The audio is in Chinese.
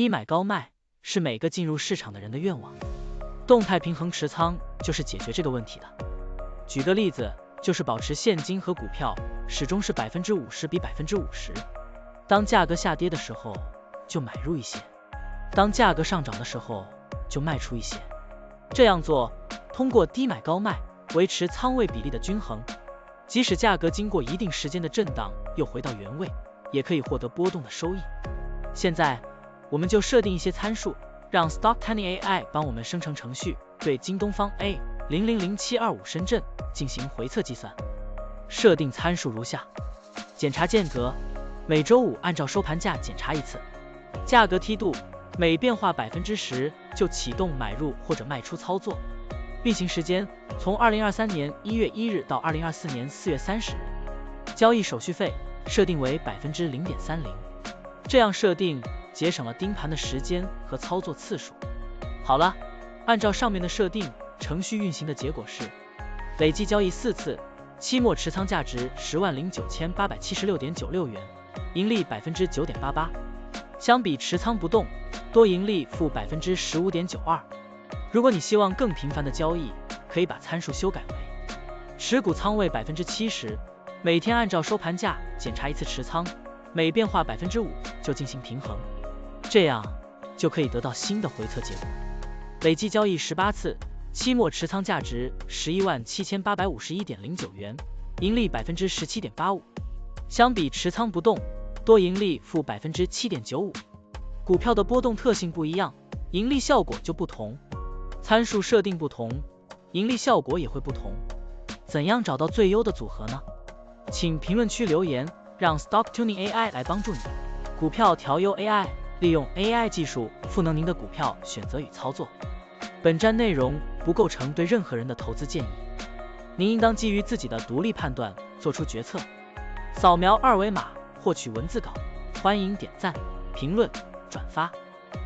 低买高卖是每个进入市场的人的愿望，动态平衡持仓就是解决这个问题的。举个例子，就是保持现金和股票始终是50%比50%，当价格下跌的时候就买入一些，当价格上涨的时候就卖出一些。这样做，通过低买高卖维持仓位比例的均衡，即使价格经过一定时间的震荡又回到原位，也可以获得波动的收益。现在我们就设定一些参数，让 Stocktiny AI 帮我们生成程序，对京东方 A000725深圳进行回测计算。设定参数如下：检查间隔，每周五按照收盘价检查一次；价格梯度，每变化10%就启动买入或者卖出操作；运行时间从2023年1月1日到2024年4月30日；交易手续费设定为0.30%。这样设定节省了盯盘的时间和操作次数。好了，按照上面的设定，程序运行的结果是累计交易4次，期末持仓价值10.9876.96元，盈利9.88%，相比持仓不动，多盈利负15.92%。如果你希望更频繁的交易，可以把参数修改为持股仓位70%，每天按照收盘价检查一次持仓，每变化5%就进行平衡，这样就可以得到新的回测结果。累计交易18次，期末持仓价值117851.09元，盈利17.85%，相比持仓不动，多盈利负7.95%。股票的波动特性不一样，盈利效果就不同，参数设定不同，盈利效果也会不同。怎样找到最优的组合呢？请评论区留言，让 Stocktiny AI 来帮助你。股票调优 AI， 利用 AI 技术赋能您的股票选择与操作。本站内容不构成对任何人的投资建议，您应当基于自己的独立判断做出决策。扫描二维码获取文字稿，欢迎点赞、评论、转发。